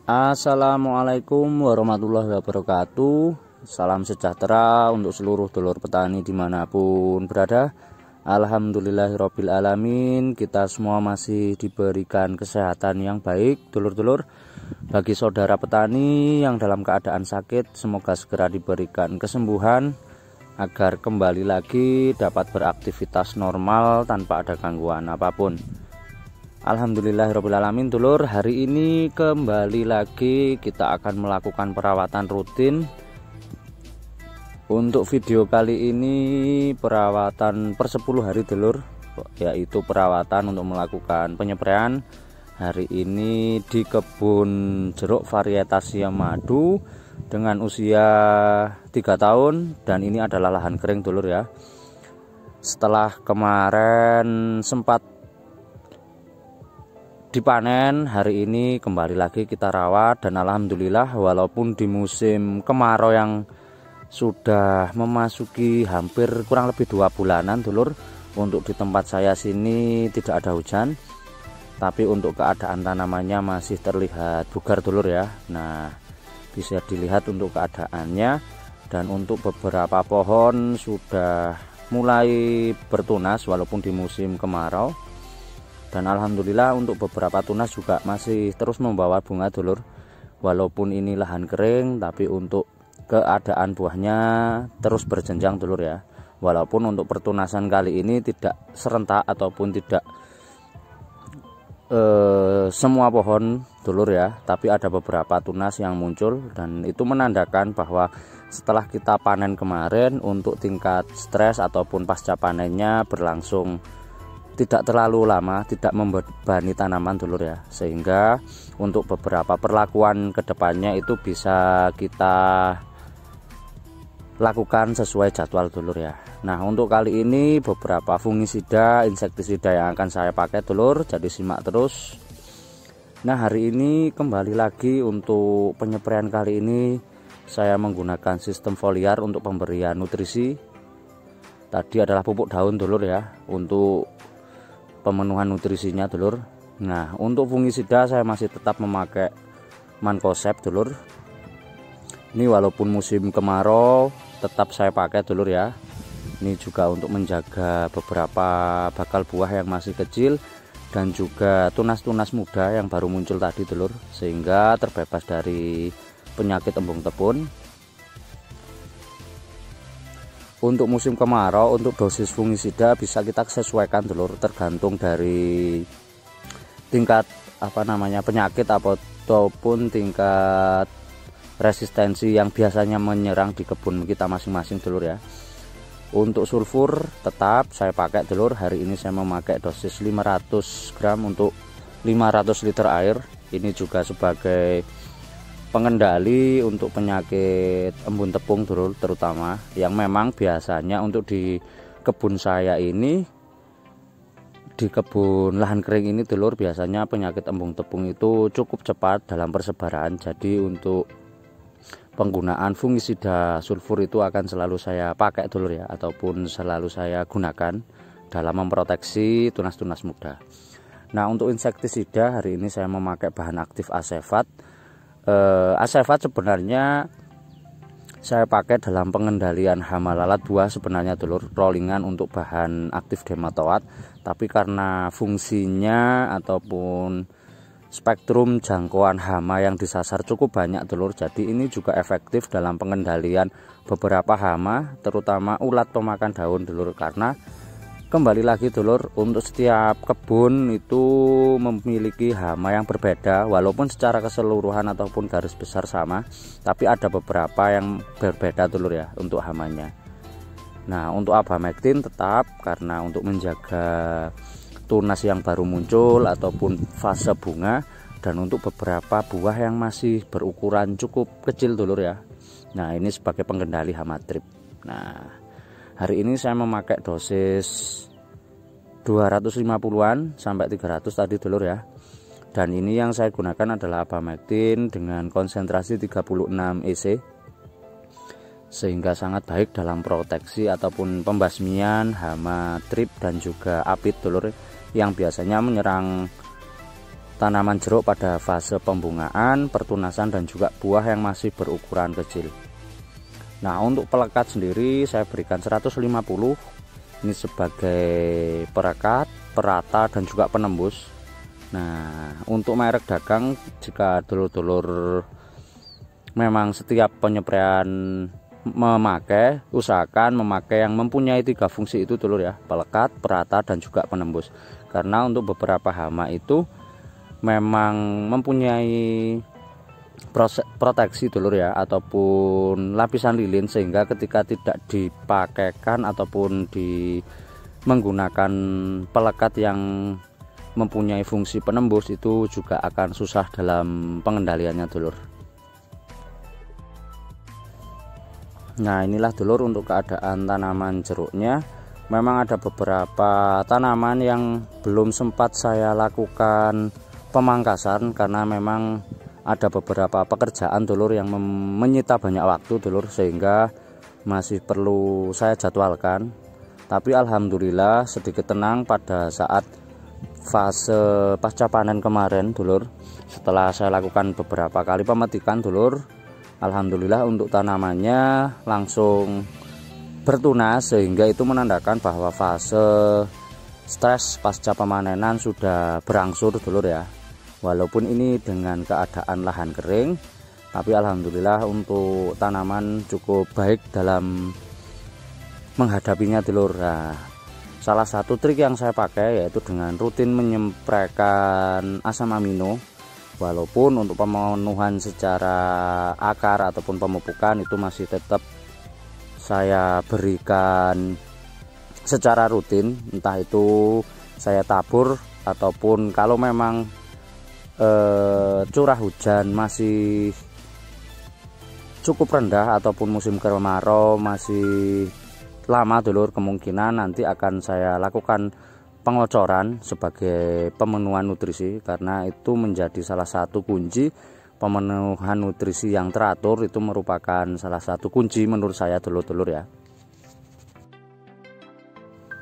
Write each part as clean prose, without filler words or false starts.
Assalamualaikum warahmatullahi wabarakatuh. Salam sejahtera untuk seluruh dulur petani dimanapun berada. Alhamdulillahirabbil alamin. Kita semua masih diberikan kesehatan yang baik, dulur-dulur. Bagi saudara petani yang dalam keadaan sakit, semoga segera diberikan kesembuhan agar kembali lagi dapat beraktivitas normal tanpa ada gangguan apapun. Alhamdulillahirobbilalamin, dulur. Hari ini kembali lagi kita akan melakukan perawatan rutin. Untuk video kali ini perawatan per 10 hari, dulur, yaitu perawatan untuk melakukan penyepraian. Hari ini di kebun jeruk varietas Yamadu dengan usia 3 tahun, dan ini adalah lahan kering, dulur ya. Setelah kemarin sempat dipanen, hari ini kembali lagi kita rawat, dan alhamdulillah walaupun di musim kemarau yang sudah memasuki hampir kurang lebih 2 bulanan, dulur, untuk di tempat saya sini tidak ada hujan, tapi untuk keadaan tanamannya masih terlihat bugar, dulur ya. Nah, bisa dilihat untuk keadaannya, dan untuk beberapa pohon sudah mulai bertunas walaupun di musim kemarau. Dan alhamdulillah untuk beberapa tunas juga masih terus membawa bunga, dulur. Walaupun ini lahan kering, tapi untuk keadaan buahnya terus berjenjang, dulur ya. Walaupun untuk pertunasan kali ini tidak serentak ataupun tidak semua pohon, dulur ya, tapi ada beberapa tunas yang muncul, dan itu menandakan bahwa setelah kita panen kemarin, untuk tingkat stres ataupun pasca panennya berlangsung tidak terlalu lama, tidak membebani tanaman, dulur ya, sehingga untuk beberapa perlakuan kedepannya itu bisa kita lakukan sesuai jadwal, dulur ya. Nah, untuk kali ini beberapa fungisida, insektisida yang akan saya pakai, dulur, jadi simak terus. Nah, hari ini kembali lagi untuk penyepraian kali ini saya menggunakan sistem foliar untuk pemberian nutrisi. Tadi adalah pupuk daun, dulur ya, untuk pemenuhan nutrisinya, dulur. Nah, untuk fungisida saya masih tetap memakai Mancozeb, dulur. Ini walaupun musim kemarau tetap saya pakai, dulur ya. Ini juga untuk menjaga beberapa bakal buah yang masih kecil dan juga tunas-tunas muda yang baru muncul tadi, dulur, sehingga terbebas dari penyakit embung tepun. Untuk musim kemarau, untuk dosis fungisida bisa kita sesuaikan, dulur, tergantung dari tingkat penyakit ataupun tingkat resistensi yang biasanya menyerang di kebun kita masing-masing, dulur ya. Untuk sulfur tetap saya pakai, dulur. Hari ini saya memakai dosis 500 gram untuk 500 liter air. Ini juga sebagai pengendali untuk penyakit embun tepung, dulur, terutama yang memang biasanya untuk di kebun saya ini, di kebun lahan kering ini, dulur, biasanya penyakit embun tepung itu cukup cepat dalam persebaran. Jadi untuk penggunaan fungisida sulfur itu akan selalu saya pakai, dulur ya, ataupun selalu saya gunakan dalam memproteksi tunas-tunas muda. Nah, untuk insektisida hari ini saya memakai bahan aktif Acefat. Acefat sebenarnya saya pakai dalam pengendalian hama lalat buah sebenarnya, dulur, rollingan untuk bahan aktif Dematoad, tapi karena fungsinya ataupun spektrum jangkauan hama yang disasar cukup banyak, dulur, jadi ini juga efektif dalam pengendalian beberapa hama, terutama ulat pemakan daun, dulur. Karena kembali lagi, dulur, untuk setiap kebun itu memiliki hama yang berbeda, walaupun secara keseluruhan ataupun garis besar sama, tapi ada beberapa yang berbeda, dulur ya, untuk hamanya. Nah, untuk abamectin tetap, karena untuk menjaga tunas yang baru muncul ataupun fase bunga, dan untuk beberapa buah yang masih berukuran cukup kecil, dulur ya. Nah, ini sebagai pengendali hama trip. Nah, hari ini saya memakai dosis 250-an sampai 300 tadi, dulur ya. Dan ini yang saya gunakan adalah abamectin dengan konsentrasi 36 EC, sehingga sangat baik dalam proteksi ataupun pembasmian hama trip dan juga apit, dulur, yang biasanya menyerang tanaman jeruk pada fase pembungaan, pertunasan, dan juga buah yang masih berukuran kecil. Nah, untuk pelekat sendiri saya berikan 150. Ini sebagai perekat, perata, dan juga penembus. Nah, untuk merek dagang, jika dulur-dulur memang setiap penyepraian usahakan memakai yang mempunyai 3 fungsi itu dulur ya, pelekat, perata, dan juga penembus. Karena untuk beberapa hama itu memang mempunyai proteksi dulur ya, ataupun lapisan lilin, sehingga ketika tidak dipakaikan ataupun menggunakan pelekat yang mempunyai fungsi penembus itu juga akan susah dalam pengendaliannya dulur. Nah, inilah dulur untuk keadaan tanaman jeruknya. Memang ada beberapa tanaman yang belum sempat saya lakukan pemangkasan karena memang ada beberapa pekerjaan dulur yang menyita banyak waktu dulur, sehingga masih perlu saya jadwalkan. Tapi alhamdulillah sedikit tenang pada saat fase pasca panen kemarin dulur. Setelah saya lakukan beberapa kali pemetikan dulur, alhamdulillah untuk tanamannya langsung bertunas, sehingga itu menandakan bahwa fase stres pasca pemanenan sudah berangsur dulur ya. Walaupun ini dengan keadaan lahan kering, tapi alhamdulillah untuk tanaman cukup baik dalam menghadapinya dulur. Nah, salah satu trik yang saya pakai yaitu dengan rutin menyempraikan asam amino. Walaupun untuk pemenuhan secara akar ataupun pemupukan itu masih tetap saya berikan secara rutin, entah itu saya tabur ataupun kalau memang curah hujan masih cukup rendah ataupun musim kemarau masih lama dulur, kemungkinan nanti akan saya lakukan pengocoran sebagai pemenuhan nutrisi, karena itu menjadi salah satu kunci pemenuhan nutrisi yang teratur. Itu merupakan salah satu kunci menurut saya dulur-dulur ya.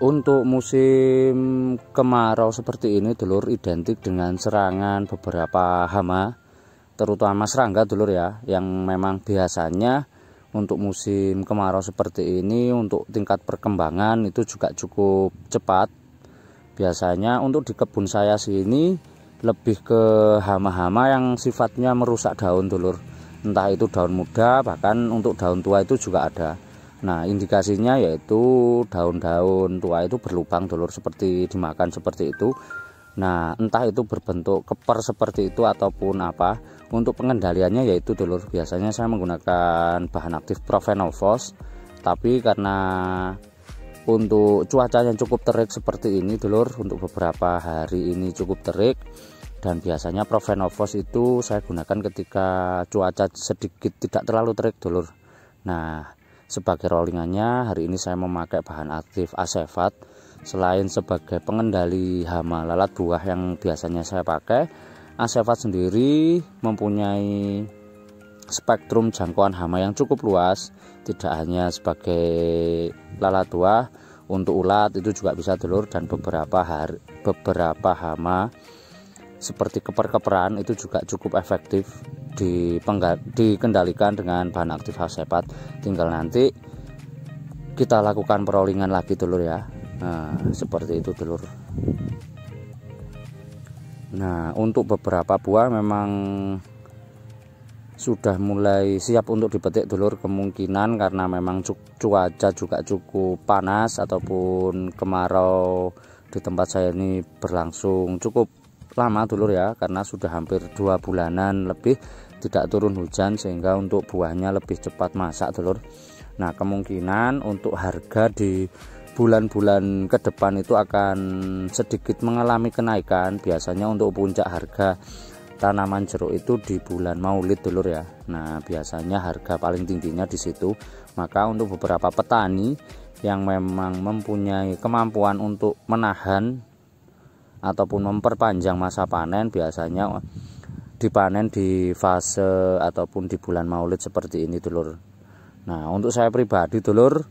Untuk musim kemarau seperti ini dulur identik dengan serangan beberapa hama, terutama serangga dulur ya, yang memang biasanya untuk musim kemarau seperti ini untuk tingkat perkembangan itu juga cukup cepat. Biasanya untuk di kebun saya sini lebih ke hama-hama yang sifatnya merusak daun dulur, entah itu daun muda, bahkan untuk daun tua itu juga ada. Nah, indikasinya yaitu daun-daun tua itu berlubang dulur, seperti dimakan seperti itu. Nah, entah itu berbentuk keper seperti itu ataupun apa. Untuk pengendaliannya yaitu dulur, biasanya saya menggunakan bahan aktif Profenofos. Tapi karena untuk cuaca yang cukup terik seperti ini dulur, untuk beberapa hari ini cukup terik, dan biasanya Profenofos itu saya gunakan ketika cuaca sedikit tidak terlalu terik dulur. Nah, sebagai rollingannya hari ini saya memakai bahan aktif Acefat. Selain sebagai pengendali hama lalat buah yang biasanya saya pakai, Acefat sendiri mempunyai spektrum jangkauan hama yang cukup luas. Tidak hanya sebagai lalat buah, untuk ulat itu juga bisa dulur, dan beberapa hama seperti keper-keperan itu juga cukup efektif dikendalikan dengan bahan aktif Acefat. Tinggal nanti kita lakukan perollingan lagi dulur ya. Nah, seperti itu dulur. Nah, untuk beberapa buah memang sudah mulai siap untuk dipetik dulur, kemungkinan karena memang cuaca juga cukup panas ataupun kemarau di tempat saya ini berlangsung cukup lama dulur ya, karena sudah hampir 2 bulanan lebih tidak turun hujan, sehingga untuk buahnya lebih cepat masak dulur. Nah, kemungkinan untuk harga di bulan-bulan ke depan itu akan sedikit mengalami kenaikan. Biasanya untuk puncak harga tanaman jeruk itu di bulan Maulid dulur ya. Nah, biasanya harga paling tingginya di situ. Maka untuk beberapa petani yang memang mempunyai kemampuan untuk menahan ataupun memperpanjang masa panen, biasanya dipanen di fase ataupun di bulan Maulid seperti ini dulur. Nah, untuk saya pribadi dulur,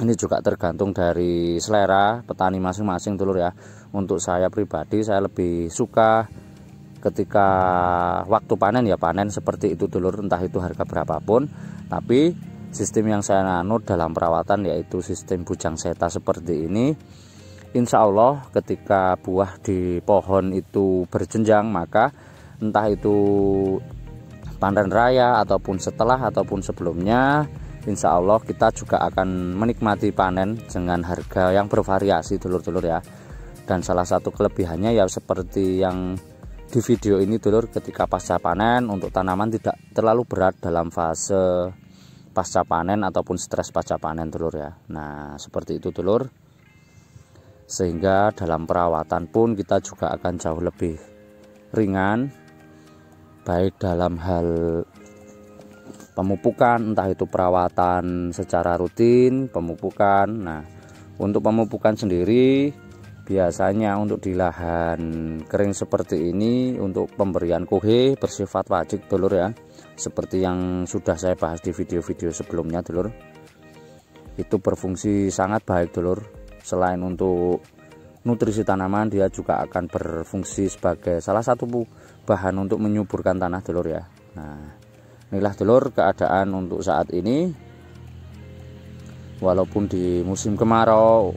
ini juga tergantung dari selera petani masing-masing dulur ya. Untuk saya pribadi, saya lebih suka ketika waktu panen ya panen seperti itu dulur, entah itu harga berapapun. Tapi sistem yang saya anut dalam perawatan yaitu sistem bujang seta seperti ini, insya Allah ketika buah di pohon itu berjenjang, maka entah itu panen raya ataupun setelah ataupun sebelumnya, insya Allah kita juga akan menikmati panen dengan harga yang bervariasi dulur-dulur ya. Dan salah satu kelebihannya ya seperti yang di video ini dulur, ketika pasca panen untuk tanaman tidak terlalu berat dalam fase pasca panen ataupun stres pasca panen dulur ya. Nah seperti itu dulur, sehingga dalam perawatan pun kita juga akan jauh lebih ringan, baik dalam hal pemupukan, entah itu perawatan secara rutin pemupukan. Nah untuk pemupukan sendiri biasanya untuk di lahan kering seperti ini, untuk pemberian kohe bersifat wajib dulur ya, seperti yang sudah saya bahas di video-video sebelumnya dulur. Itu berfungsi sangat baik dulur. Selain untuk nutrisi tanaman, dia juga akan berfungsi sebagai salah satu bahan untuk menyuburkan tanah dulur ya. Nah inilah dulur keadaan untuk saat ini. Walaupun di musim kemarau,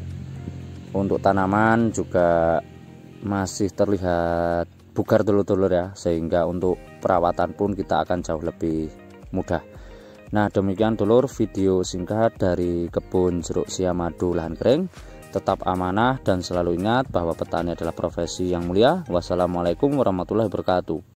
untuk tanaman juga masih terlihat bugar dulur-dulur ya, sehingga untuk perawatan pun kita akan jauh lebih mudah. Nah demikian dulur video singkat dari kebun jeruk siamadu lahan kering. Tetap amanah dan selalu ingat bahwa petani adalah profesi yang mulia. Wassalamualaikum warahmatullahi wabarakatuh.